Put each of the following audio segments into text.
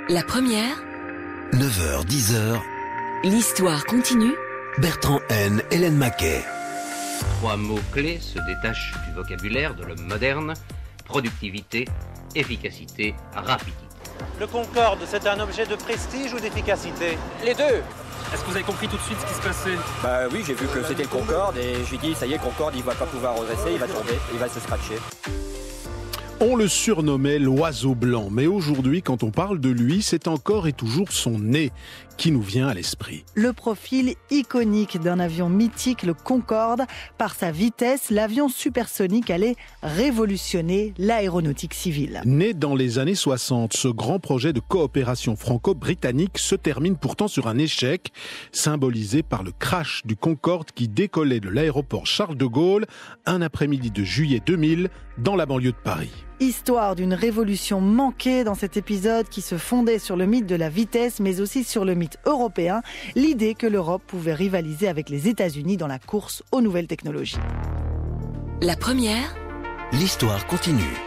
La première, 9h, 10h, l'histoire continue. Bertrand N, Hélène Maquet. 3 mots-clés se détachent du vocabulaire de l'homme moderne: productivité, efficacité, rapidité. Le Concorde, c'est un objet de prestige ou d'efficacité? Les deux. Est-ce que vous avez compris tout de suite ce qui se passait? Bah oui, j'ai vu que c'était le Concorde et j'ai dit ça y est, le Concorde il va pas pouvoir redresser, il va tomber, il va se scratcher. On le surnommait l'oiseau blanc, mais aujourd'hui, quand on parle de lui, c'est encore et toujours son nez qui nous vient à l'esprit. Le profil iconique d'un avion mythique, le Concorde, par sa vitesse, l'avion supersonique allait révolutionner l'aéronautique civile. Né dans les années 60, ce grand projet de coopération franco-britannique se termine pourtant sur un échec, symbolisé par le crash du Concorde qui décollait de l'aéroport Charles de Gaulle un après-midi de juillet 2000 dans la banlieue de Paris. Histoire d'une révolution manquée dans cet épisode qui se fondait sur le mythe de la vitesse, mais aussi sur le mythe européen, l'idée que l'Europe pouvait rivaliser avec les États-Unis dans la course aux nouvelles technologies. La première, L'histoire continue.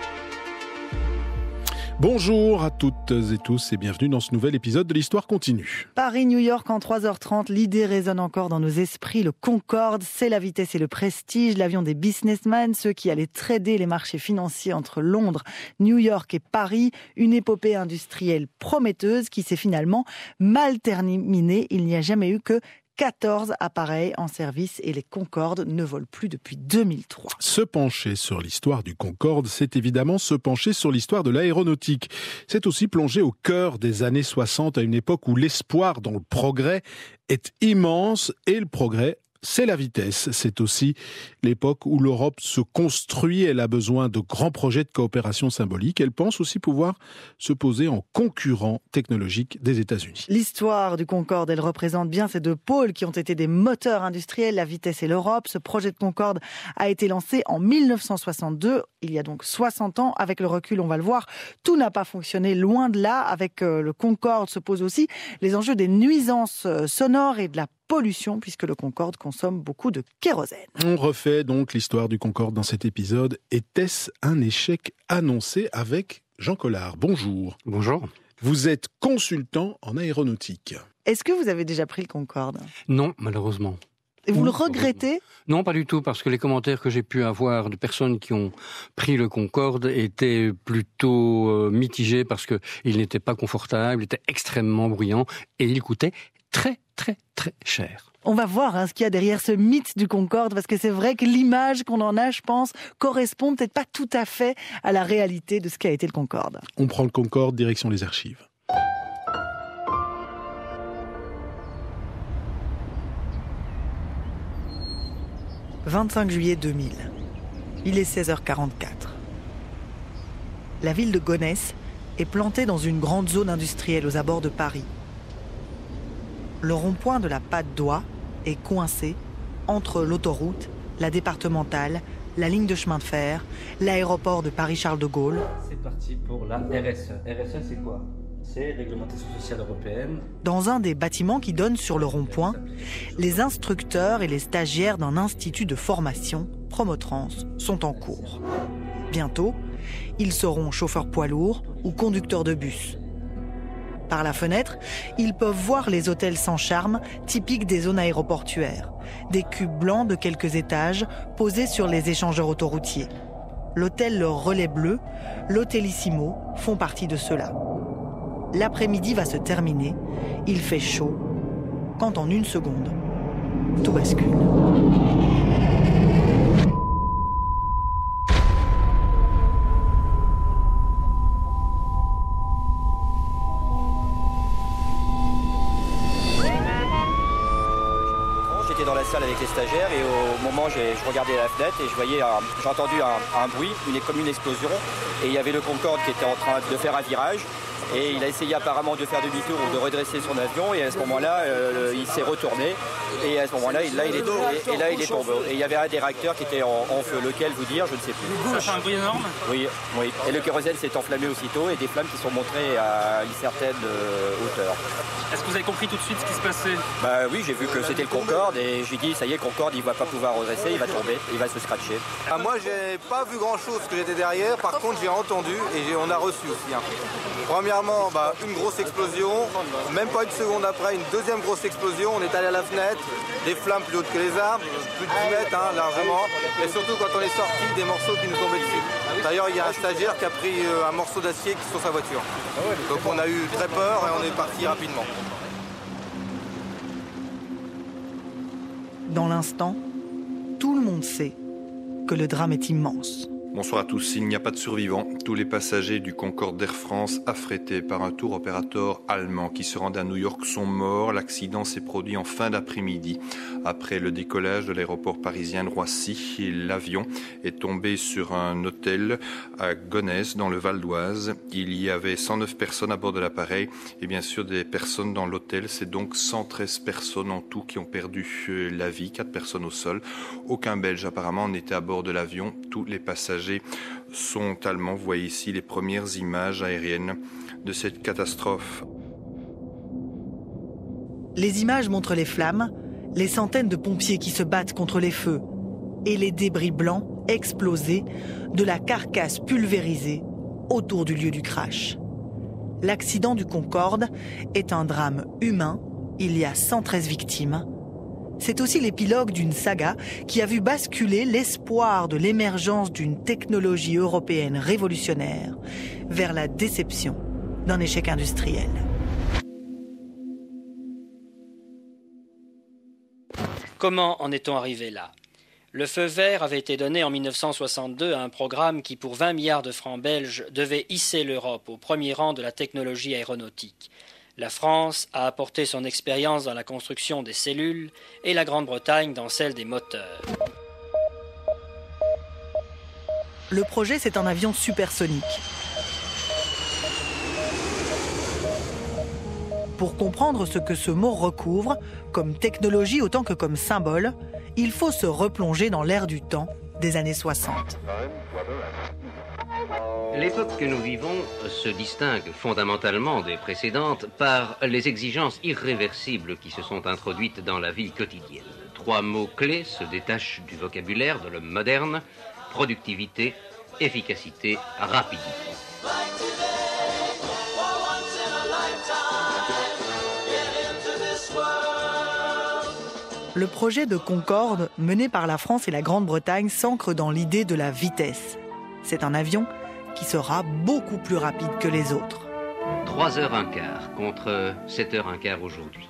Bonjour à toutes et tous et bienvenue dans ce nouvel épisode de l'Histoire continue. Paris-New York en 3h30, l'idée résonne encore dans nos esprits. Le Concorde, c'est la vitesse et le prestige, l'avion des businessmen, ceux qui allaient trader les marchés financiers entre Londres, New York et Paris. Une épopée industrielle prometteuse qui s'est finalement mal terminée. Il n'y a jamais eu que 14 appareils en service et les Concorde ne volent plus depuis 2003. Se pencher sur l'histoire du Concorde, c'est évidemment se pencher sur l'histoire de l'aéronautique. C'est aussi plonger au cœur des années 60, à une époque où l'espoir dans le progrès est immense et le progrès, c'est la vitesse. C'est aussi l'époque où l'Europe se construit. Elle a besoin de grands projets de coopération symbolique. Elle pense aussi pouvoir se poser en concurrent technologique des États-Unis. L'histoire du Concorde, elle représente bien ces deux pôles qui ont été des moteurs industriels, la vitesse et l'Europe. Ce projet de Concorde a été lancé en 1962, il y a donc 60 ans. Avec le recul, on va le voir, tout n'a pas fonctionné, loin de là. Avec le Concorde se posent aussi les enjeux des nuisances sonores et de la pollution, puisque le Concorde consomme beaucoup de kérosène. On refait donc l'histoire du Concorde dans cet épisode. Était-ce un échec annoncé avec Jean Collard? Bonjour. Bonjour. Vous êtes consultant en aéronautique. Est-ce que vous avez déjà pris le Concorde? Non, malheureusement. Et vous le regrettez? Non, pas du tout, parce que les commentaires que j'ai pu avoir de personnes qui ont pris le Concorde étaient plutôt mitigés, parce qu'il n'était pas confortable, il était extrêmement bruyant et il coûtait très cher. On va voir ce qu'il y a derrière ce mythe du Concorde, parce que c'est vrai que l'image qu'on en a, je pense, correspond peut-être pas tout à fait à la réalité de ce qu'a été le Concorde. On prend le Concorde, direction les archives. « 25 juillet 2000. Il est 16h44. La ville de Gonesse est plantée dans une grande zone industrielle aux abords de Paris. Le rond-point de la Patte d'Oie est coincé entre l'autoroute, la départementale, la ligne de chemin de fer, l'aéroport de Paris-Charles de Gaulle. C'est parti pour la RSE. RSE, c'est quoi? C'est Réglementation sociale européenne. Dans un des bâtiments qui donne sur le rond-point, les instructeurs et les stagiaires d'un institut de formation, Promotrans, sont en cours. Bientôt, ils seront chauffeurs poids lourds ou conducteurs de bus. Par la fenêtre, ils peuvent voir les hôtels sans charme, typiques des zones aéroportuaires. Des cubes blancs de quelques étages posés sur les échangeurs autoroutiers. L'hôtel Le Relais Bleu, l'Hôtelissimo font partie de ceux-là. L'après-midi va se terminer, il fait chaud, quand en une seconde, tout bascule. J'étais dans la salle avec les stagiaires et au moment je regardais la fenêtre et j'ai entendu un bruit, comme une explosion, et il y avait le Concorde qui était en train de faire un virage. Et il a essayé apparemment de faire demi-tour ou de redresser son avion, et à ce moment-là, il s'est retourné, et à ce moment-là, il est tombé. Et il y avait un des réacteurs qui était en feu, lequel vous dire, je ne sais plus. Ça fait un bruit énorme? Oui. Et le kérosène s'est enflammé aussitôt, et des flammes qui sont montrées à une certaine hauteur. Est-ce que vous avez compris tout de suite ce qui se passait? Bah oui, j'ai vu que c'était le Concorde, et j'ai dit, ça y est, le Concorde, il va pas pouvoir redresser, il va tomber, il va se scratcher. Moi, j'ai pas vu grand-chose que j'étais derrière, par contre, j'ai entendu, et on a reçu aussi. premièrement, une grosse explosion. Même pas une seconde après, une deuxième grosse explosion. On est allé à la fenêtre, des flammes plus hautes que les arbres, plus de 10 mètres largement. Et surtout quand on est sorti, des morceaux qui nous tombaient dessus. D'ailleurs, il y a un stagiaire qui a pris un morceau d'acier sur sa voiture. Donc on a eu très peur et on est parti rapidement. Dans l'instant, tout le monde sait que le drame est immense. Bonsoir à tous. Il n'y a pas de survivants. Tous les passagers du Concorde d'Air France, affrétés par un tour opérateur allemand qui se rendait à New York, sont morts. L'accident s'est produit en fin d'après-midi. Après le décollage de l'aéroport parisien de Roissy, l'avion est tombé sur un hôtel à Gonesse, dans le Val d'Oise. Il y avait 109 personnes à bord de l'appareil et bien sûr des personnes dans l'hôtel. C'est donc 113 personnes en tout qui ont perdu la vie, 4 personnes au sol. Aucun Belge apparemment n'était à bord de l'avion. Tous les passagers sont allemands. Vous voyez ici les premières images aériennes de cette catastrophe. Les images montrent les flammes, les centaines de pompiers qui se battent contre les feux et les débris blancs explosés de la carcasse pulvérisée autour du lieu du crash. L'accident du Concorde est un drame humain. Il y a 113 victimes. C'est aussi l'épilogue d'une saga qui a vu basculer l'espoir de l'émergence d'une technologie européenne révolutionnaire vers la déception d'un échec industriel. Comment en est-on arrivé là ? Le feu vert avait été donné en 1962 à un programme qui, pour 20 milliards de francs belges, devait hisser l'Europe au premier rang de la technologie aéronautique. La France a apporté son expérience dans la construction des cellules et la Grande-Bretagne dans celle des moteurs. Le projet, c'est un avion supersonique. Pour comprendre ce que ce mot recouvre, comme technologie autant que comme symbole, il faut se replonger dans l'ère du temps des années 60. L'époque que nous vivons se distingue fondamentalement des précédentes par les exigences irréversibles qui se sont introduites dans la vie quotidienne. 3 mots clés se détachent du vocabulaire de l'homme moderne: productivité, efficacité, rapidité. Le projet de Concorde, mené par la France et la Grande-Bretagne, s'ancre dans l'idée de la vitesse. C'est un avion qui sera beaucoup plus rapide que les autres. 3h15 contre 7h15 aujourd'hui.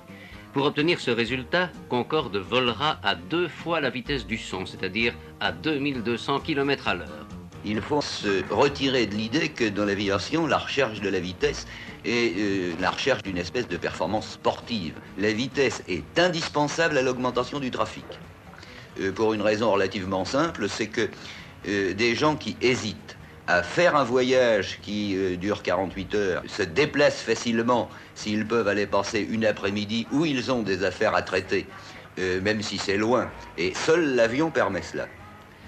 Pour obtenir ce résultat, Concorde volera à 2 fois la vitesse du son, c'est-à-dire à 2200 km à l'heure. Il faut se retirer de l'idée que dans l'aviation, la recherche de la vitesse est la recherche d'une espèce de performance sportive. La vitesse est indispensable à l'augmentation du trafic. Pour une raison relativement simple, c'est que des gens qui hésitent à faire un voyage qui dure 48 heures, se déplacent facilement s'ils peuvent aller passer une après-midi où ils ont des affaires à traiter, même si c'est loin. Et seul l'avion permet cela.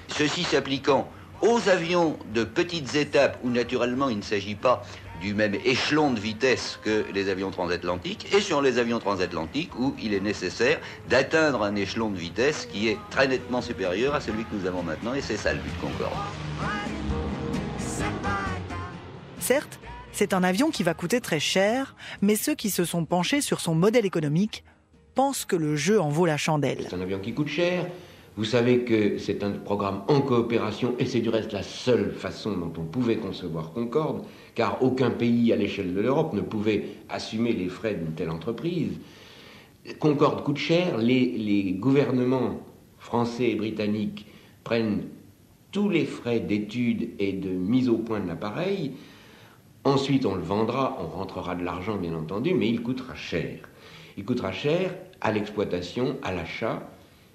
Ceci s'appliquant aux avions de petites étapes où naturellement il ne s'agit pas du même échelon de vitesse que les avions transatlantiques, et sur les avions transatlantiques où il est nécessaire d'atteindre un échelon de vitesse qui est très nettement supérieur à celui que nous avons maintenant, et c'est ça le but de Concorde. Certes, c'est un avion qui va coûter très cher, mais ceux qui se sont penchés sur son modèle économique pensent que le jeu en vaut la chandelle. C'est un avion qui coûte cher. Vous savez que c'est un programme en coopération, et c'est du reste la seule façon dont on pouvait concevoir Concorde, car aucun pays à l'échelle de l'Europe ne pouvait assumer les frais d'une telle entreprise. Concorde coûte cher, les gouvernements français et britanniques prennent tous les frais d'études et de mise au point de l'appareil. Ensuite, on le vendra, on rentrera de l'argent, bien entendu, mais il coûtera cher. Il coûtera cher à l'exploitation, à l'achat,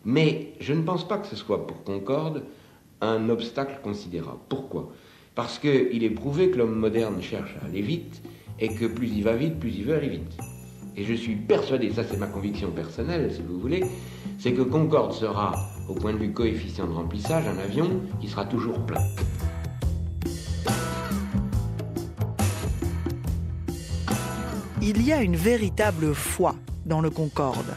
mais je ne pense pas que ce soit pour Concorde un obstacle considérable. Pourquoi ? Parce qu'il est prouvé que l'homme moderne cherche à aller vite, et que plus il va vite, plus il veut aller vite. Et je suis persuadé, ça c'est ma conviction personnelle, si vous voulez, c'est que Concorde sera, au point de vue coefficient de remplissage, un avion qui sera toujours plein. Il y a une véritable foi dans le Concorde,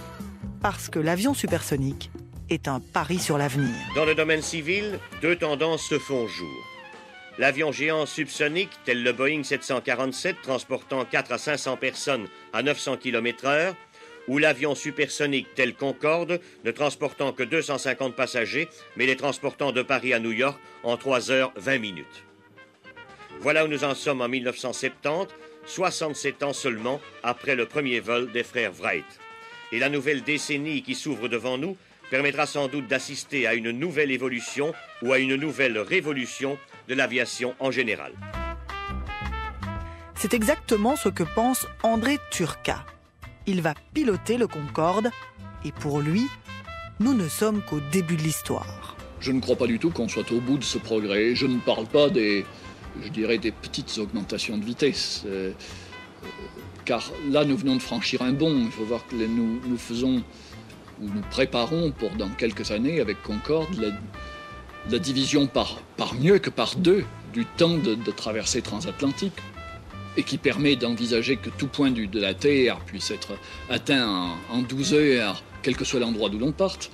parce que l'avion supersonique est un pari sur l'avenir. Dans le domaine civil, 2 tendances se font jour. L'avion géant subsonique, tel le Boeing 747, transportant 4 à 500 personnes à 900 km/h, ou l'avion supersonique tel Concorde, ne transportant que 250 passagers, mais les transportant de Paris à New York en 3 heures 20 minutes. Voilà où nous en sommes en 1970, 67 ans seulement après le premier vol des frères Wright. Et la nouvelle décennie qui s'ouvre devant nous permettra sans doute d'assister à une nouvelle évolution ou à une nouvelle révolution de l'aviation en général. C'est exactement ce que pense André Turca. Il va piloter le Concorde et pour lui, nous ne sommes qu'au début de l'histoire. Je ne crois pas du tout qu'on soit au bout de ce progrès. Je ne parle pas des petites augmentations de vitesse. Car là, nous venons de franchir un bond. Il faut voir que nous préparons pour dans quelques années avec Concorde la division par mieux que par 2 du temps de traversée transatlantique et qui permet d'envisager que tout point de la Terre puisse être atteint en 12 heures, quel que soit l'endroit d'où l'on parte.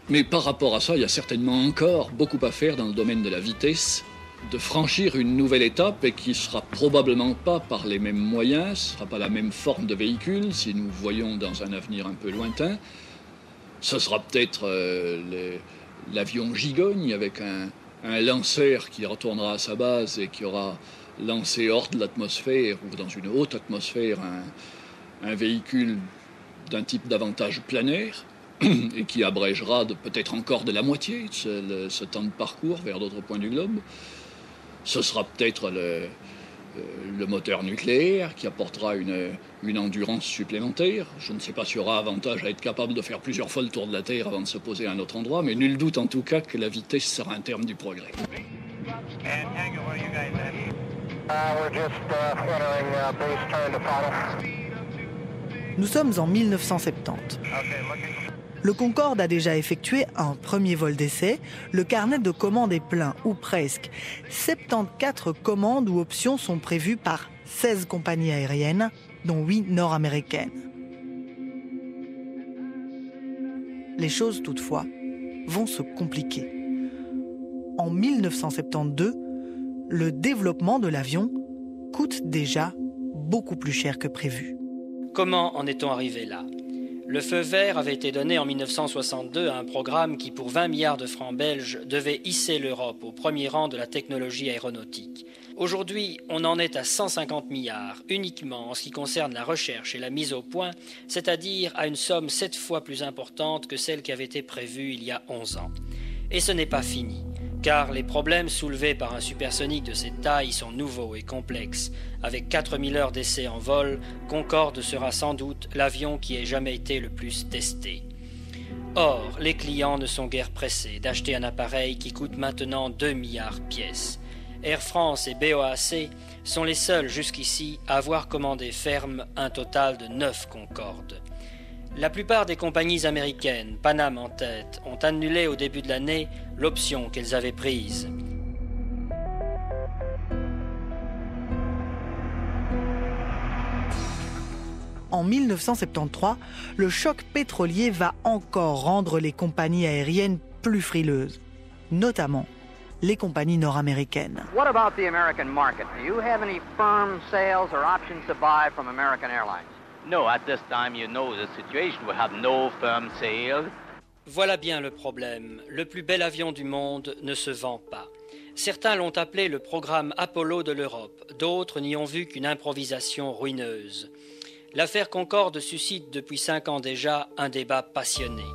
Mais par rapport à ça, il y a certainement encore beaucoup à faire dans le domaine de la vitesse, de franchir une nouvelle étape et qui ne sera probablement pas par les mêmes moyens, ce ne sera pas la même forme de véhicule si nous voyons dans un avenir un peu lointain. Ce sera peut-être l'avion gigogne avec un lanceur qui retournera à sa base et qui aura lancé hors de l'atmosphère ou dans une haute atmosphère un véhicule d'un type davantage planaire et qui abrégera peut-être encore de la moitié ce temps de parcours vers d'autres points du globe. Ce sera peut-être le moteur nucléaire qui apportera une endurance supplémentaire. Je ne sais pas s'il y aura avantage à être capable de faire plusieurs fois le tour de la Terre avant de se poser à un autre endroit, mais nul doute en tout cas que la vitesse sera un terme du progrès. Nous sommes en 1970. Le Concorde a déjà effectué un premier vol d'essai. Le carnet de commandes est plein, ou presque. 74 commandes ou options sont prévues par 16 compagnies aériennes, dont 8 nord-américaines. Les choses, toutefois, vont se compliquer. En 1972, le développement de l'avion coûte déjà beaucoup plus cher que prévu. Comment en est-on arrivé là ? Le feu vert avait été donné en 1962 à un programme qui, pour 20 milliards de francs belges, devait hisser l'Europe au premier rang de la technologie aéronautique. Aujourd'hui, on en est à 150 milliards, uniquement en ce qui concerne la recherche et la mise au point, c'est-à-dire à une somme 7 fois plus importante que celle qui avait été prévue il y a 11 ans. Et ce n'est pas fini, car les problèmes soulevés par un supersonique de cette taille sont nouveaux et complexes. Avec 4000 heures d'essai en vol, Concorde sera sans doute l'avion qui ait jamais été le plus testé. Or, les clients ne sont guère pressés d'acheter un appareil qui coûte maintenant 2 milliards de pièces. Air France et BOAC sont les seuls jusqu'ici à avoir commandé ferme un total de 9 Concorde. La plupart des compagnies américaines, Panam en tête, ont annulé au début de l'année l'option qu'elles avaient prise. En 1973, le choc pétrolier va encore rendre les compagnies aériennes plus frileuses, notamment les compagnies nord-américaines. What about the American market? Do you have any firm sales or options to buy from American Airlines? No, at this time you know the situation. We have no firm sales. Voilà bien le problème. Le plus bel avion du monde ne se vend pas. Certains l'ont appelé le programme Apollo de l'Europe. D'autres n'y ont vu qu'une improvisation ruineuse. L'affaire Concorde suscite depuis 5 ans déjà un débat passionné.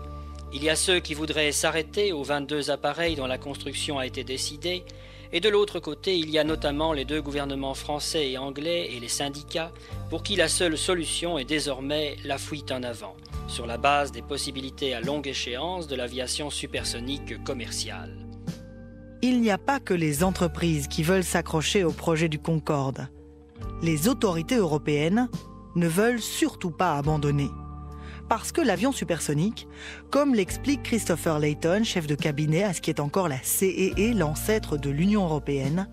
Il y a ceux qui voudraient s'arrêter aux 22 appareils dont la construction a été décidée, et de l'autre côté, il y a notamment les 2 gouvernements français et anglais et les syndicats, pour qui la seule solution est désormais la fuite en avant, sur la base des possibilités à longue échéance de l'aviation supersonique commerciale. Il n'y a pas que les entreprises qui veulent s'accrocher au projet du Concorde. Les autorités européennes ne veulent surtout pas abandonner. Parce que l'avion supersonique, comme l'explique Christopher Layton, chef de cabinet à ce qui est encore la CEE, l'ancêtre de l'Union européenne,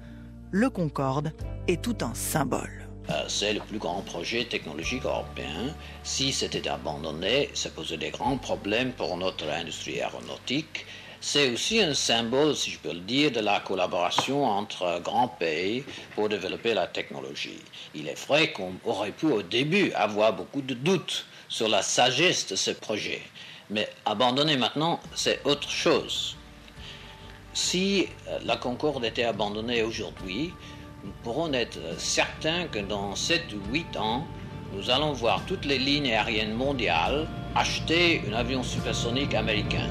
le Concorde est tout un symbole. C'est le plus grand projet technologique européen. Si c'était abandonné, ça posait des grands problèmes pour notre industrie aéronautique. C'est aussi un symbole, si je peux le dire, de la collaboration entre grands pays pour développer la technologie. Il est vrai qu'on aurait pu au début avoir beaucoup de doutes sur la sagesse de ce projet. Mais abandonner maintenant, c'est autre chose. Si la Concorde était abandonnée aujourd'hui, nous pourrons être certains que dans 7 ou 8 ans, nous allons voir toutes les lignes aériennes mondiales acheter un avion supersonique américain.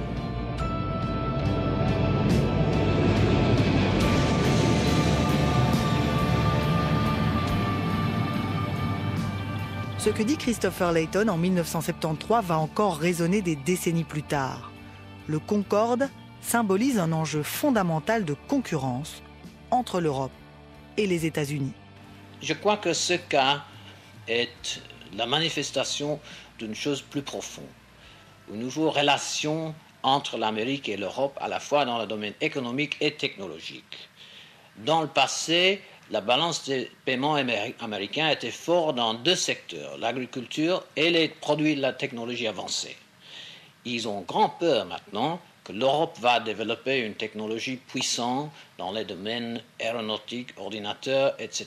Ce que dit Christopher Layton en 1973 va encore résonner des décennies plus tard. Le Concorde symbolise un enjeu fondamental de concurrence entre l'Europe et les États-Unis. Je crois que ce cas est la manifestation d'une chose plus profonde, une nouvelle relation entre l'Amérique et l'Europe, à la fois dans le domaine économique et technologique. Dans le passé, la balance des paiements américains était forte dans 2 secteurs, l'agriculture et les produits de la technologie avancée. Ils ont grand peur maintenant que l'Europe va développer une technologie puissante dans les domaines aéronautiques, ordinateurs, etc.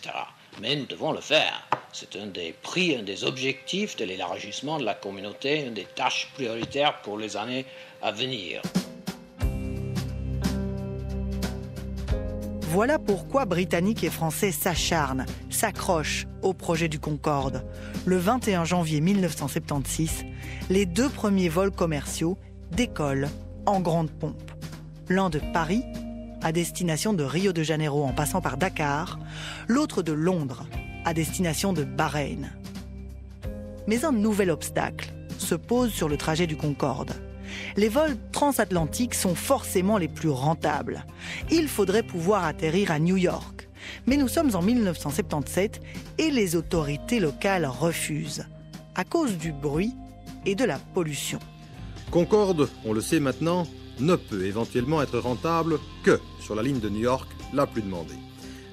Mais nous devons le faire. C'est un des prix, un des objectifs de l'élargissement de la communauté, une des tâches prioritaires pour les années à venir. Voilà pourquoi Britanniques et Français s'acharnent, s'accrochent au projet du Concorde. Le 21 janvier 1976, les 2 premiers vols commerciaux décollent en grande pompe. L'un de Paris, à destination de Rio de Janeiro en passant par Dakar, l'autre de Londres, à destination de Bahreïn. Mais un nouvel obstacle se pose sur le trajet du Concorde. Les vols transatlantiques sont forcément les plus rentables. Il faudrait pouvoir atterrir à New York. Mais nous sommes en 1977 et les autorités locales refusent, à cause du bruit et de la pollution. Concorde, on le sait maintenant, ne peut éventuellement être rentable que sur la ligne de New York la plus demandée.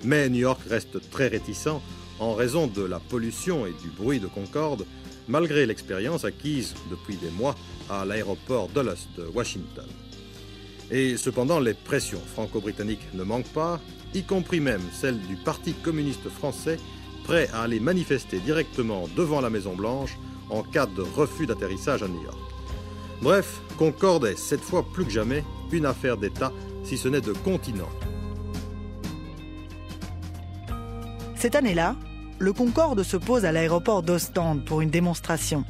Mais New York reste très réticent en raison de la pollution et du bruit de Concorde, malgré l'expérience acquise depuis des mois à l'aéroport Dulles de Washington. Et cependant, les pressions franco-britanniques ne manquent pas, y compris même celles du Parti communiste français, prêt à aller manifester directement devant la Maison-Blanche en cas de refus d'atterrissage à New York. Bref, Concorde est cette fois plus que jamais une affaire d'État, si ce n'est de continent. Cette année-là, le Concorde se pose à l'aéroport d'Ostende pour une démonstration.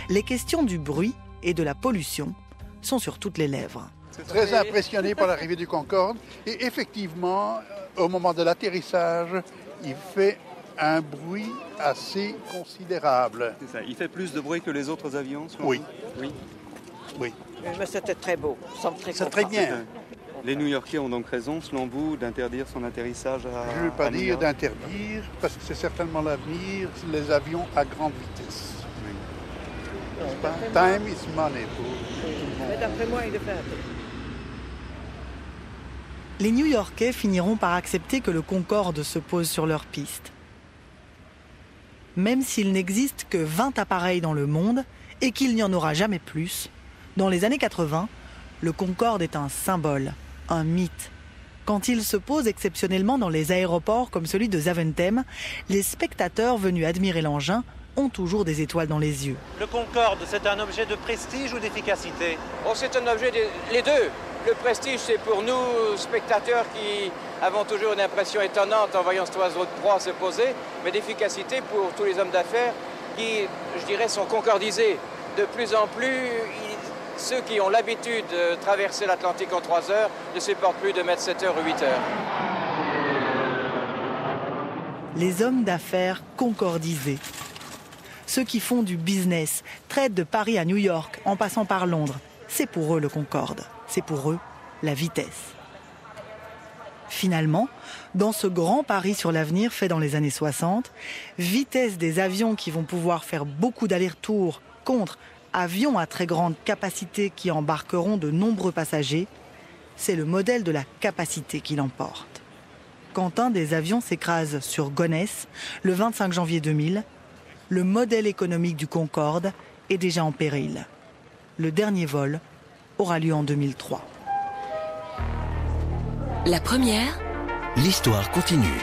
Les questions du bruit et de la pollution sont sur toutes les lèvres. Très impressionné par l'arrivée du Concorde et effectivement, au moment de l'atterrissage, il fait un bruit assez considérable. C'est ça. Il fait plus de bruit que les autres avions? Oui. Oui. Oui. Mais c'était très beau. C'est très bien. Les New-Yorkais ont donc raison, selon vous, d'interdire son atterrissage à Je ne veux pas New dire York. d'interdire, parce que c'est certainement l'avenir, les avions à grande vitesse. Oui. Time is money pour tout le monde. Mais d'après moi, il le fait un peu. Les New-Yorkais finiront par accepter que le Concorde se pose sur leur piste. Même s'il n'existe que 20 appareils dans le monde et qu'il n'y en aura jamais plus, dans les années 80, le Concorde est un symbole, un mythe. Quand il se pose exceptionnellement dans les aéroports comme celui de Zaventem, les spectateurs venus admirer l'engin ont toujours des étoiles dans les yeux. Le Concorde, c'est un objet de prestige ou d'efficacité? Oh, c'est un objet les deux. Le prestige, c'est pour nous, spectateurs, qui avons toujours une impression étonnante en voyant cet oiseau de proie se poser, mais d'efficacité pour tous les hommes d'affaires qui, je dirais, sont concordisés. De plus en plus, ceux qui ont l'habitude de traverser l'Atlantique en 3 heures ne supportent plus de mettre 7 heures ou 8 heures. Les hommes d'affaires concordisés. Ceux qui font du business, traitent de Paris à New York en passant par Londres. C'est pour eux le Concorde. C'est pour eux la vitesse. Finalement, dans ce grand pari sur l'avenir fait dans les années 60, vitesse des avions qui vont pouvoir faire beaucoup d'allers-retours contre avions à très grande capacité qui embarqueront de nombreux passagers, c'est le modèle de la capacité qui l'emporte. Quand un des avions s'écrase sur Gonesse, le 25 janvier 2000, le modèle économique du Concorde est déjà en péril. Le dernier vol aura lieu en 2003. La première, l'histoire continue.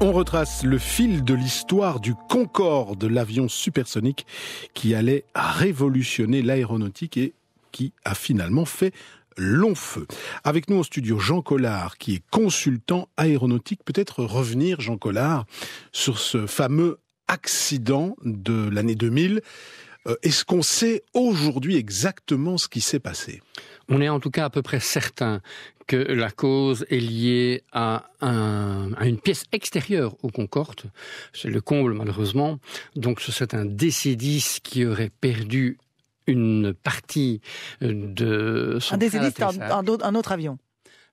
On retrace le fil de l'histoire du Concorde, l'avion supersonique qui allait révolutionner l'aéronautique et qui a finalement fait long feu. Avec nous au studio, Jean Collard, qui est consultant aéronautique. Peut-être revenir, Jean Collard, sur ce fameux accident de l'année 2000. Est-ce qu'on sait aujourd'hui exactement ce qui s'est passé ? On est en tout cas à peu près certain que la cause est liée à une pièce extérieure au Concorde. C'est le comble, malheureusement. Donc c'est un DC-10 qui aurait perdu une partie de son... Un DC-10, c'est un autre avion.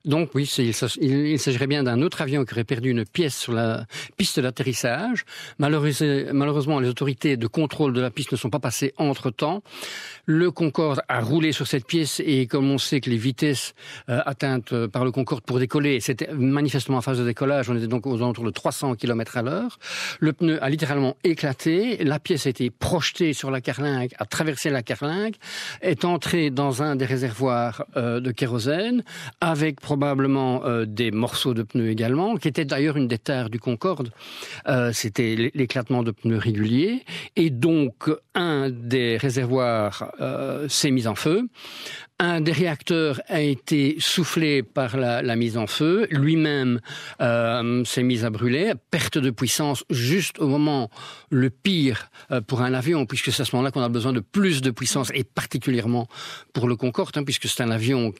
Donc oui, il s'agirait bien d'un autre avion qui aurait perdu une pièce sur la piste d'atterrissage. Malheureusement, les autorités de contrôle de la piste ne sont pas passées entre-temps. Le Concorde a roulé sur cette pièce et comme on sait que les vitesses atteintes par le Concorde pour décoller, c'était manifestement en phase de décollage, on était donc aux alentours de 300 km/h. Le pneu a littéralement éclaté, la pièce a été projetée sur la carlingue, a traversé la carlingue, est entrée dans un des réservoirs de kérosène avec probablement des morceaux de pneus également, qui était d'ailleurs une des tares du Concorde. C'était l'éclatement de pneus réguliers. Et donc, un des réservoirs s'est mis en feu. Un des réacteurs a été soufflé par la mise en feu. Lui-même s'est mis à brûler. Perte de puissance juste au moment le pire pour un avion, puisque c'est à ce moment-là qu'on a besoin de plus de puissance, et particulièrement pour le Concorde, puisque c'est un avion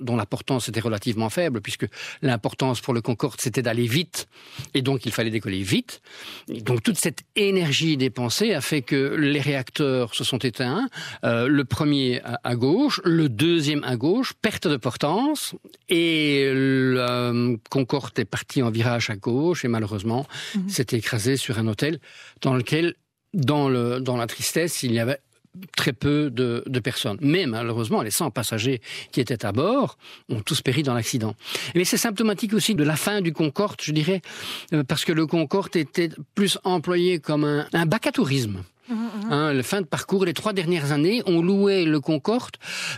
dont la portance était relativement faible, puisque l'importance pour le Concorde, c'était d'aller vite, et donc il fallait décoller vite. Et donc toute cette énergie dépensée a fait que les réacteurs se sont éteints. Le premier à gauche, le deuxième à gauche, perte de portance, et le Concorde est parti en virage à gauche, et malheureusement, s'est écrasé sur un hôtel dans lequel, dans la tristesse, il y avait très peu de personnes. Mais malheureusement, les 100 passagers qui étaient à bord ont tous péri dans l'accident. Mais c'est symptomatique aussi de la fin du Concorde, je dirais, parce que le Concorde était plus employé comme un bac à tourisme. Le fin de parcours, les 3 dernières années, on louait le Concorde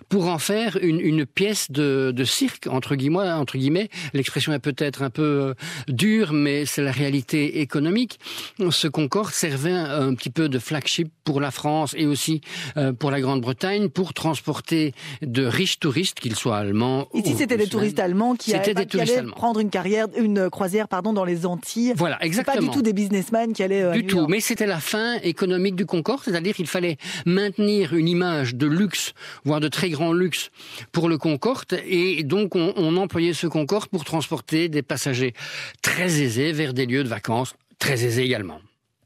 pour en faire une pièce de cirque, entre guillemets. L'expression est peut-être un peu dure, mais c'est la réalité économique. Ce Concorde servait un petit peu de flagship pour la France et aussi pour la Grande-Bretagne, pour transporter de riches touristes, qu'ils soient allemands ou... Ici, c'était des touristes allemands qui allaient prendre une croisière dans les Antilles. Voilà, exactement. C'est pas du tout des businessmen qui allaient... Du tout, mais c'était la fin économique du Concorde, c'est-à-dire qu'il fallait maintenir une image de luxe, voire de très grand luxe pour le Concorde, et donc on employait ce Concorde pour transporter des passagers très aisés vers des lieux de vacances très aisés également.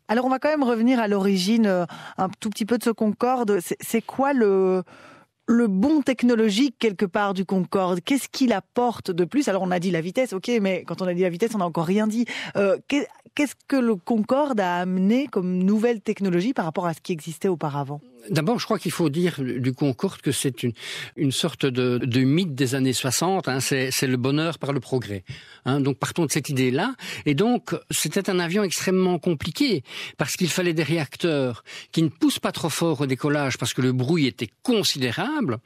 Alors on va quand même revenir à l'origine un tout petit peu de ce Concorde. C'est quoi le bond technologique quelque part du Concorde? Qu'est-ce qu'il apporte de plus? Alors on a dit la vitesse, ok, mais quand on a dit la vitesse, on n'a encore rien dit. Qu'est-ce que le Concorde a amené comme nouvelle technologie par rapport à ce qui existait auparavant? D'abord, je crois qu'il faut dire du Concorde que c'est une sorte de mythe des années 60. C'est le bonheur par le progrès. Donc partons de cette idée-là. Et donc, c'était un avion extrêmement compliqué parce qu'il fallait des réacteurs qui ne poussent pas trop fort au décollage parce que le bruit était considérable,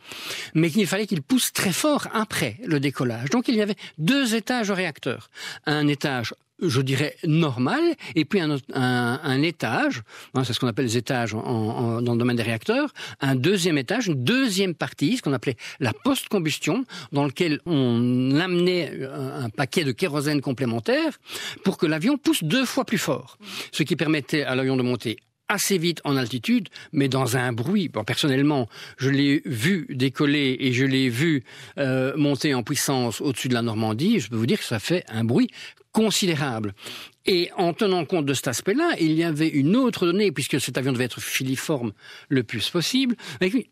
mais qu'il fallait qu'ils poussent très fort après le décollage. Donc, il y avait 2 étages au réacteur. Un étage, je dirais, normal, et puis un étage, c'est ce qu'on appelle les étages dans le domaine des réacteurs, un deuxième étage, une deuxième partie, ce qu'on appelait la post-combustion, dans lequel on amenait un paquet de kérosène complémentaire pour que l'avion pousse 2 fois plus fort, ce qui permettait à l'avion de monter assez vite en altitude, mais dans un bruit. Bon, personnellement, je l'ai vu décoller et je l'ai vu monter en puissance au-dessus de la Normandie. Je peux vous dire que ça fait un bruit considérable. Et en tenant compte de cet aspect-là, il y avait une autre donnée, puisque cet avion devait être filiforme le plus possible.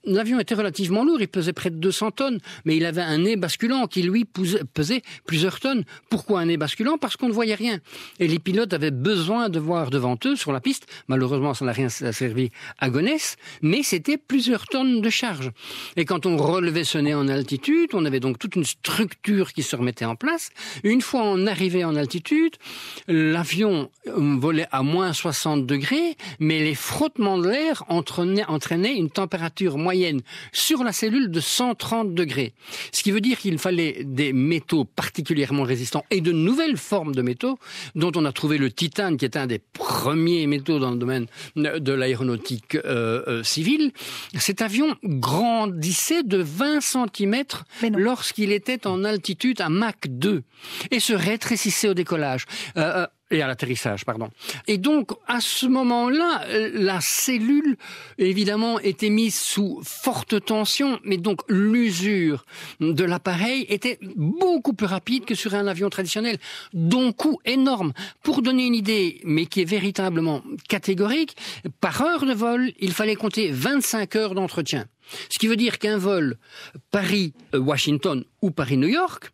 L'avion était relativement lourd, il pesait près de 200 tonnes, mais il avait un nez basculant qui, lui, pesait plusieurs tonnes. Pourquoi un nez basculant? Parce qu'on ne voyait rien. Et les pilotes avaient besoin de voir devant eux, sur la piste. Malheureusement, ça n'a rien servi à Gonesse, mais c'était plusieurs tonnes de charge. Et quand on relevait ce nez en altitude, on avait donc toute une structure qui se remettait en place. Une fois on arrivait en altitude, la l'avion volait à moins 60 degrés, mais les frottements de l'air entraînaient une température moyenne sur la cellule de 130 degrés. Ce qui veut dire qu'il fallait des métaux particulièrement résistants et de nouvelles formes de métaux, dont on a trouvé le titane, qui est un des premiers métaux dans le domaine de l'aéronautique civile. Cet avion grandissait de 20 cm lorsqu'il était en altitude à Mach 2 et se rétrécissait au décollage. Et à l'atterrissage, pardon. Et donc, à ce moment-là, la cellule, évidemment, était mise sous forte tension, mais donc l'usure de l'appareil était beaucoup plus rapide que sur un avion traditionnel, dont coût énorme. Pour donner une idée, mais qui est véritablement catégorique, par heure de vol, il fallait compter 25 heures d'entretien. Ce qui veut dire qu'un vol Paris-Washington ou Paris-New York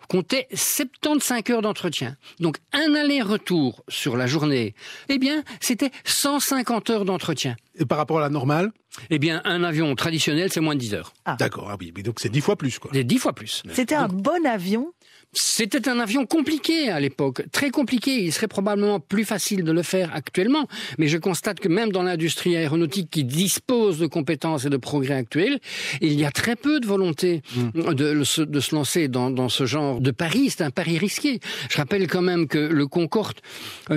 comptait 75 heures d'entretien. Donc un aller-retour sur la journée, eh bien, c'était 150 heures d'entretien. Et par rapport à la normale ? Eh bien, un avion traditionnel, c'est moins de 10 heures. Ah. D'accord, ah oui, mais donc c'est 10 fois plus, quoi. C'est 10 fois plus. C'était un bon avion ? C'était un avion compliqué à l'époque, très compliqué. Il serait probablement plus facile de le faire actuellement, mais je constate que même dans l'industrie aéronautique qui dispose de compétences et de progrès actuels, il y a très peu de volonté de se lancer dans ce genre de pari. C'est un pari risqué. Je rappelle quand même que le Concorde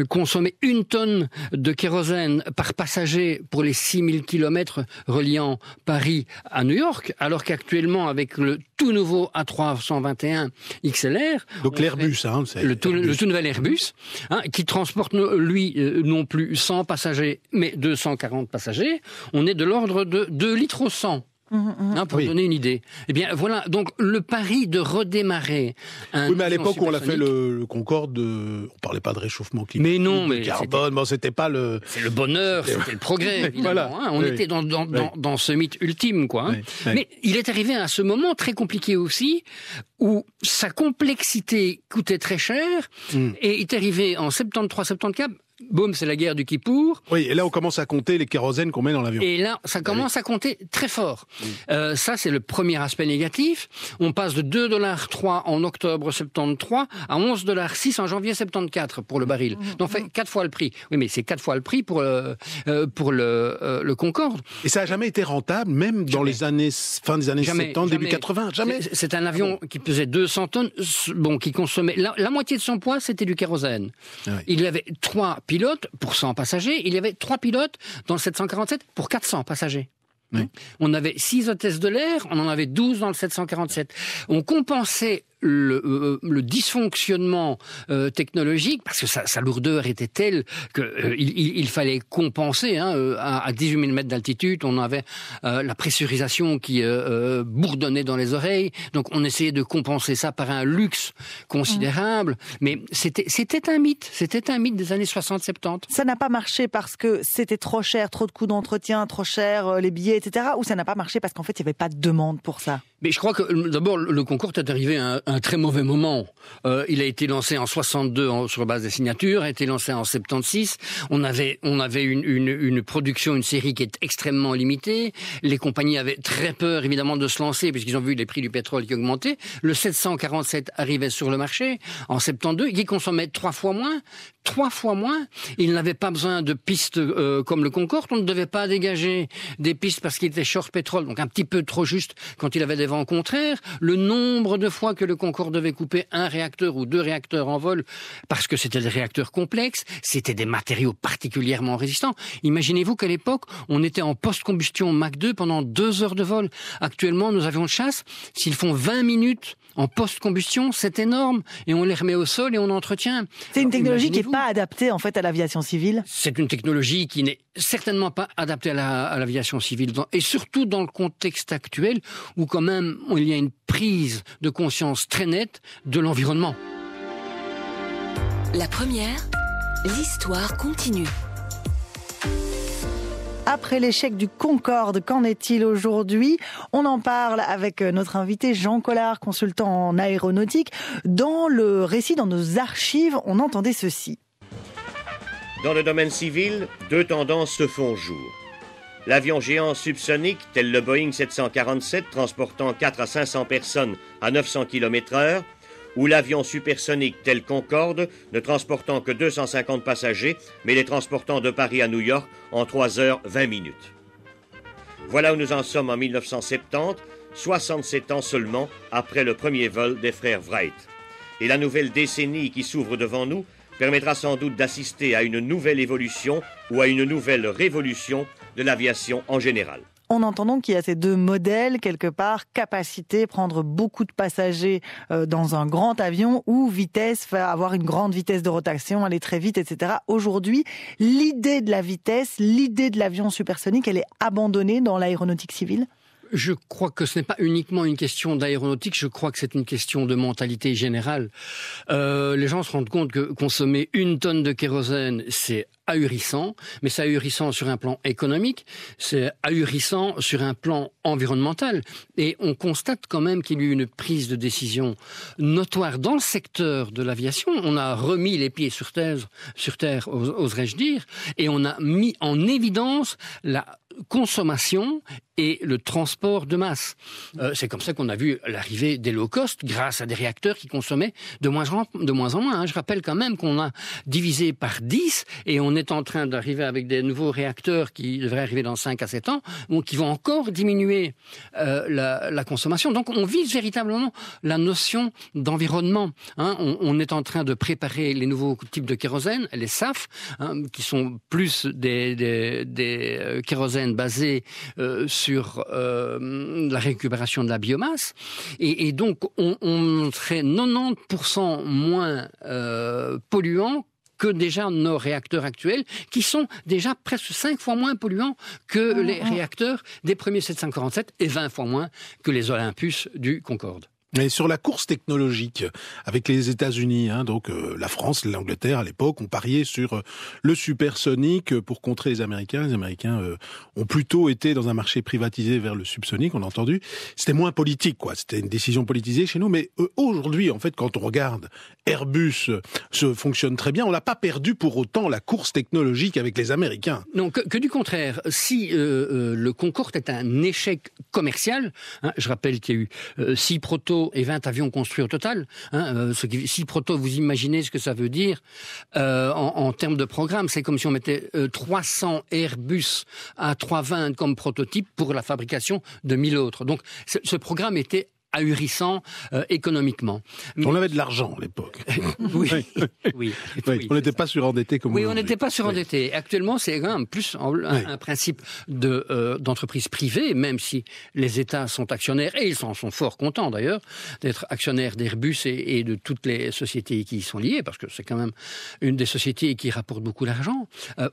consommait 1 tonne de kérosène par passager pour les 6000 km reliant Paris à New York, alors qu'actuellement, avec le tout nouveau A321 XLR, donc l'Airbus, le tout nouvel Airbus, qui transporte lui non plus 100 passagers, mais 240 passagers. On est de l'ordre de 2 litres au 100. Pour donner une idée. Eh bien, voilà. Donc, le pari de redémarrer oui, mais à l'époque où on l'a fait le Concorde, on parlait pas de réchauffement climatique. Mais non, mais carbone, c'était pas le. C'est le bonheur, c'était le progrès, évidemment. Voilà. On était dans ce mythe ultime, quoi. Mais il est arrivé à ce moment très compliqué aussi, où sa complexité coûtait très cher, et il est arrivé en 73-74. Boum, c'est la guerre du Kippour. Oui, et là on commence à compter les kérosènes qu'on met dans l'avion. Et là, ça commence à compter très fort. Ça, c'est le premier aspect négatif. On passe de 2,3 $ en octobre 73 à 11,6 $ en janvier 74 pour le baril. Donc, fait 4 fois le prix. Oui, mais c'est 4 fois le prix pour le Concorde. Et ça n'a jamais été rentable, même dans les années, fin des années 70, début 80, jamais. C'est un avion qui pesait 200 tonnes, qui consommait, la moitié de son poids, c'était du kérosène. Il y avait 3 pilotes pour 100 passagers, il y avait 3 pilotes dans le 747 pour 400 passagers. On avait 6 hôtesses de l'air, on en avait 12 dans le 747. On compensait le dysfonctionnement technologique, parce que sa lourdeur était telle qu'il fallait compenser. À 18 000 mètres d'altitude, on avait la pressurisation qui bourdonnait dans les oreilles. Donc on essayait de compenser ça par un luxe considérable. Mais c'était un mythe. C'était un mythe des années 60-70. Ça n'a pas marché parce que c'était trop cher, trop de coûts d'entretien, trop cher, les billets, etc. Ou ça n'a pas marché parce qu'en fait, il n'y avait pas de demande pour ça? Mais je crois que d'abord le Concorde est arrivé à un très mauvais moment. Il a été lancé en 62 sur base des signatures, a été lancé en 76. On avait une production, une série qui est extrêmement limitée. Les compagnies avaient très peur évidemment de se lancer puisqu'ils ont vu les prix du pétrole qui augmentaient. Le 747 arrivait sur le marché en 72, qui consommait 3 fois moins. Il n'avait pas besoin de pistes comme le Concorde. On ne devait pas dégager des pistes parce qu'il était short pétrole, donc un petit peu trop juste quand il avait des vents contraires. Le nombre de fois que le Concorde devait couper un réacteur ou 2 réacteurs en vol parce que c'était des réacteurs complexes, c'était des matériaux particulièrement résistants. Imaginez-vous qu'à l'époque, on était en post-combustion Mach 2 pendant 2 heures de vol. Actuellement, nos avions de chasse, s'ils font 20 minutes en post-combustion, c'est énorme. Et on les remet au sol et on entretient. C'est une technologie qui n'est pas adaptée en fait à l'aviation civile. C'est une technologie qui n'est certainement pas adaptée à l'aviation civile. Et surtout dans le contexte actuel où quand même il y a une prise de conscience très nette de l'environnement. La première, l'histoire continue. Après l'échec du Concorde, qu'en est-il aujourd'hui? On en parle avec notre invité Jean Collard, consultant en aéronautique. Dans le récit, dans nos archives, on entendait ceci. Dans le domaine civil, 2 tendances se font jour. L'avion géant subsonique, tel le Boeing 747, transportant 4 à 500 personnes à 900 km/h, ou l'avion supersonique tel Concorde, ne transportant que 250 passagers, mais les transportant de Paris à New York en 3 heures 20 minutes. Voilà où nous en sommes en 1970, 67 ans seulement après le premier vol des frères Wright. Et la nouvelle décennie qui s'ouvre devant nous permettra sans doute d'assister à une nouvelle évolution ou à une nouvelle révolution de l'aviation en général. On entend donc qu'il y a ces deux modèles, quelque part, capacité, prendre beaucoup de passagers dans un grand avion, ou vitesse, avoir une grande vitesse de rotation, aller très vite, etc. Aujourd'hui, l'idée de la vitesse, l'idée de l'avion supersonique, elle est abandonnée dans l'aéronautique civile ? Je crois que ce n'est pas uniquement une question d'aéronautique, je crois que c'est une question de mentalité générale. Les gens se rendent compte que consommer 1 tonne de kérosène, c'est ahurissant, mais c'est ahurissant sur un plan économique, c'est ahurissant sur un plan environnemental. Et on constate quand même qu'il y a eu une prise de décision notoire dans le secteur de l'aviation. On a remis les pieds sur terre, oserais-je dire, et on a mis en évidence la consommation et le transport de masse. C'est comme ça qu'on a vu l'arrivée des low cost grâce à des réacteurs qui consommaient de moins en moins. Je rappelle quand même qu'on a divisé par 10 et on est en train d'arriver avec des nouveaux réacteurs qui devraient arriver dans 5 à 7 ans, qui vont encore diminuer la consommation. Donc on vise véritablement la notion d'environnement. On est en train de préparer les nouveaux types de kérosène, les SAF, qui sont plus des kérosènes basés sur la récupération de la biomasse. Et donc, on serait 90% moins polluants que déjà nos réacteurs actuels, qui sont déjà presque 5 fois moins polluants que les réacteurs des premiers 747 et 20 fois moins que les Olympus du Concorde. Et sur la course technologique avec les États-Unis, donc la France, l'Angleterre à l'époque ont parié sur le supersonique pour contrer les Américains. Les Américains ont plutôt été dans un marché privatisé vers le subsonique, on a entendu. C'était moins politique, quoi. C'était une décision politisée chez nous. Mais aujourd'hui, en fait, quand on regarde Airbus fonctionne très bien, on n'a pas perdu pour autant la course technologique avec les Américains. Non, que du contraire. Si le Concorde est un échec commercial, je rappelle qu'il y a eu 6 protos et 20 avions construits au total. 6 protos, vous imaginez ce que ça veut dire en termes de programme. C'est comme si on mettait 300 Airbus A320 comme prototype pour la fabrication de 1000 autres. Donc ce programme était ahurissant économiquement. On avait de l'argent à l'époque. Oui. On n'était pas surendetté comme on n'était pas surendetté. Actuellement, c'est quand même plus un principe d'entreprise privée, même si les États sont actionnaires, et ils en sont fort contents d'ailleurs, d'être actionnaires d'Airbus et de toutes les sociétés qui y sont liées, parce que c'est quand même une des sociétés qui rapporte beaucoup d'argent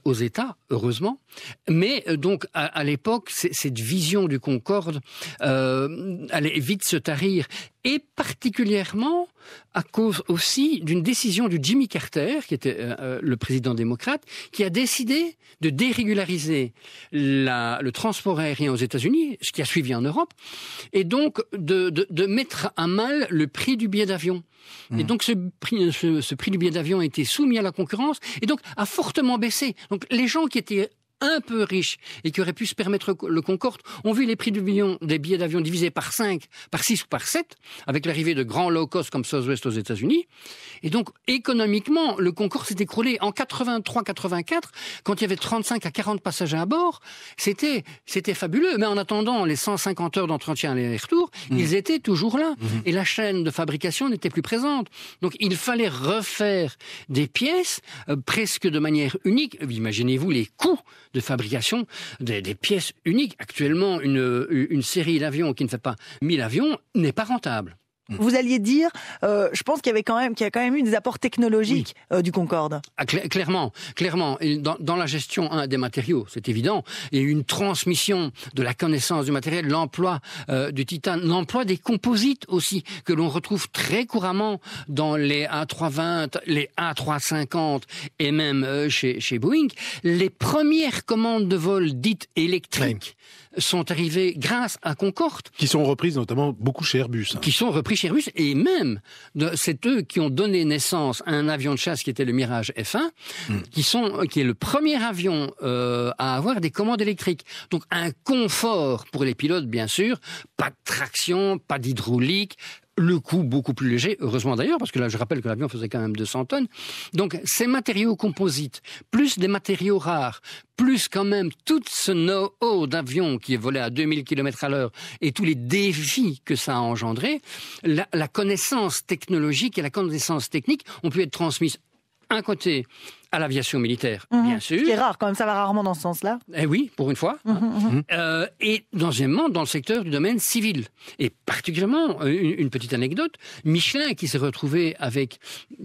aux États, heureusement. Mais donc, à l'époque, cette vision du Concorde allait vite se tarir, et particulièrement à cause aussi d'une décision du Jimmy Carter, qui était le président démocrate, qui a décidé de dérégulariser le transport aérien aux États-Unis, ce qui a suivi en Europe, et donc de mettre à mal le prix du billet d'avion. Et donc ce prix du billet d'avion a été soumis à la concurrence, et donc a fortement baissé. Donc les gens qui étaient un peu riches et qui auraient pu se permettre le Concorde ont vu les prix des billets d'avion divisés par 5, par 6 ou par 7, avec l'arrivée de grands low-cost comme Southwest aux États-Unis. Et donc, économiquement, le Concorde s'est écroulé en 83-84, quand il y avait 35 à 40 passagers à bord. C'était fabuleux. Mais en attendant les 150 heures d'entretien aller-retour, ils étaient toujours là. Et la chaîne de fabrication n'était plus présente. Donc, il fallait refaire des pièces presque de manière unique. Imaginez-vous les coûts de fabrication des pièces uniques. Actuellement, une série d'avions qui ne fait pas 1000 avions n'est pas rentable. Vous alliez dire, je pense qu'il y a quand même eu des apports technologiques du Concorde. Clairement. Et dans la gestion des matériaux, c'est évident. Il y a eu une transmission de la connaissance du matériel, l'emploi du titane, l'emploi des composites aussi, que l'on retrouve très couramment dans les A320, les A350 et même chez Boeing. Les premières commandes de vol dites électriques sont arrivées grâce à Concorde. Qui sont reprises notamment beaucoup chez Airbus. Qui sont repris chez Airbus, et même, c'est eux qui ont donné naissance à un avion de chasse qui était le Mirage F1, qui est le premier avion à avoir des commandes électriques. Donc un confort pour les pilotes, bien sûr, pas de traction, pas d'hydraulique, le coût beaucoup plus léger, heureusement d'ailleurs, parce que là je rappelle que l'avion faisait quand même 200 tonnes. Donc ces matériaux composites, plus des matériaux rares, plus quand même tout ce know-how d'avion qui est volé à 2000 km/h et tous les défis que ça a engendré, la connaissance technologique et la connaissance technique ont pu être transmises un côté à l'aviation militaire, bien sûr. Ce qui est rare, quand même, ça va rarement dans ce sens-là. Eh oui, pour une fois. Et deuxièmement, dans le secteur du domaine civil. Et particulièrement, une petite anecdote, Michelin, qui s'est retrouvé avec,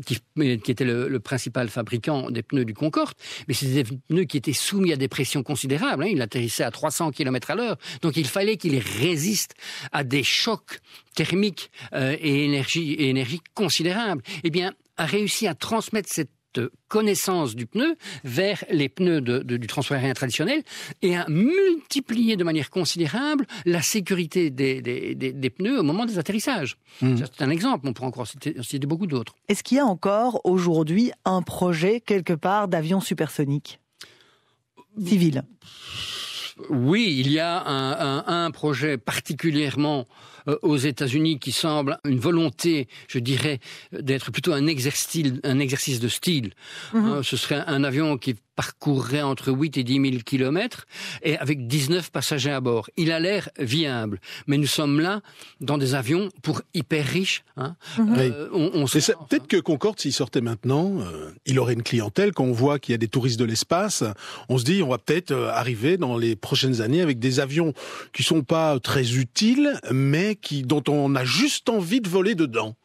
qui était le principal fabricant des pneus du Concorde, mais c'était des pneus qui étaient soumis à des pressions considérables. Il atterrissait à 300 km/h. Donc il fallait qu'il résiste à des chocs thermiques et énergie considérables. Eh bien, a réussi à transmettre cette connaissance du pneu vers les pneus du transport aérien traditionnel et à multiplier de manière considérable la sécurité des pneus au moment des atterrissages. C'est un exemple, on pourrait encore citer beaucoup d'autres. Est-ce qu'il y a encore aujourd'hui un projet quelque part d'avion supersonique civil? Oui, il y a un projet particulièrement aux États-Unis qui semble une volonté, je dirais, d'être plutôt un exercice de style. Ce serait un avion qui parcourrait entre 8 et 10 000 kilomètres et avec 19 passagers à bord. Il a l'air viable, mais nous sommes là dans des avions pour hyper riches. Peut-être que Concorde, s'il sortait maintenant, il aurait une clientèle. Quand on voit qu'il y a des touristes de l'espace, on se dit on va peut-être arriver dans les prochaines années avec des avions qui sont pas très utiles, mais dont on a juste envie de voler dedans.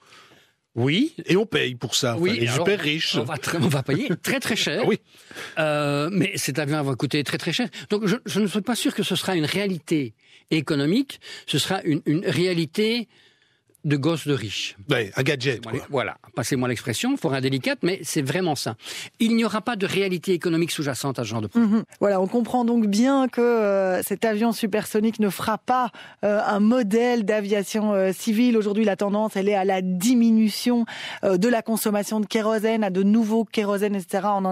Oui. Et on paye pour ça. Oui, les super riches. On va payer très très cher. Oui. Mais cet avion va coûter très très cher. Donc je ne suis pas sûr que ce sera une réalité économique. Ce sera une réalité de gosse de riches. Ouais, un gadget. Voilà, passez-moi l'expression, fort indélicate, mais c'est vraiment ça. Il n'y aura pas de réalité économique sous-jacente à ce genre de projet. Voilà, on comprend donc bien que cet avion supersonique ne fera pas un modèle d'aviation civile. Aujourd'hui, la tendance, elle est à la diminution de la consommation de kérosène, à de nouveaux kérosènes, etc. On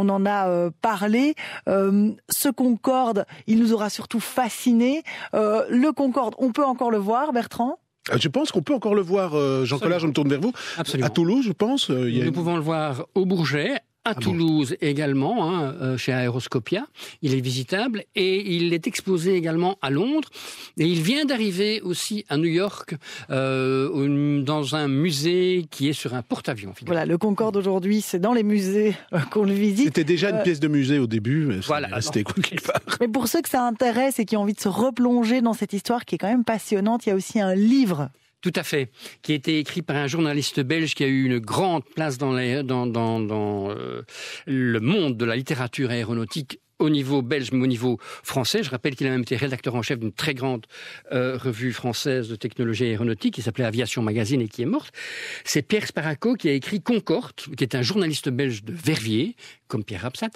en a parlé. Ce Concorde, il nous aura surtout fascinés. Le Concorde, on peut encore le voir, Bertrand ? Je pense qu'on peut encore le voir, Jean Collard, je me tourne vers vous. Absolument. À Toulouse, je pense. Nous pouvons le voir au Bourget, à Toulouse également, chez Aeroscopia. Il est visitable et il est exposé également à Londres. Et il vient d'arriver aussi à New York, dans un musée qui est sur un porte-avions. Voilà, le Concorde aujourd'hui, c'est dans les musées qu'on le visite. C'était déjà une pièce de musée au début, mais voilà, c'était quelque part. Mais pour ceux que ça intéresse et qui ont envie de se replonger dans cette histoire qui est quand même passionnante, il y a aussi un livre. Tout à fait, qui a été écrit par un journaliste belge qui a eu une grande place dans le monde de la littérature aéronautique au niveau belge, mais au niveau français. Je rappelle qu'il a même été rédacteur en chef d'une très grande revue française de technologie aéronautique qui s'appelait Aviation Magazine et qui est morte. C'est Pierre Sparaco qui a écrit Concorde, qui est un journaliste belge de Verviers, comme Pierre Absat,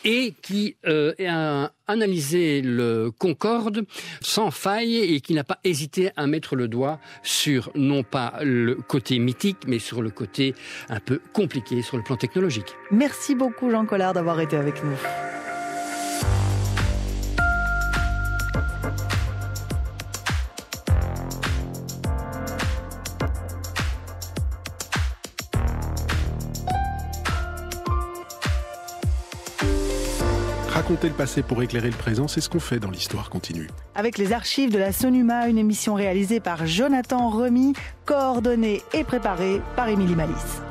et qui a analysé le Concorde sans faille et qui n'a pas hésité à mettre le doigt sur, non pas le côté mythique, mais sur le côté un peu compliqué sur le plan technologique. Merci beaucoup Jean Collard d'avoir été avec nous. Raconter le passé pour éclairer le présent, c'est ce qu'on fait dans l'Histoire continue. Avec les archives de la Sonuma, une émission réalisée par Jonathan Remy, coordonnée et préparée par Émilie Malice.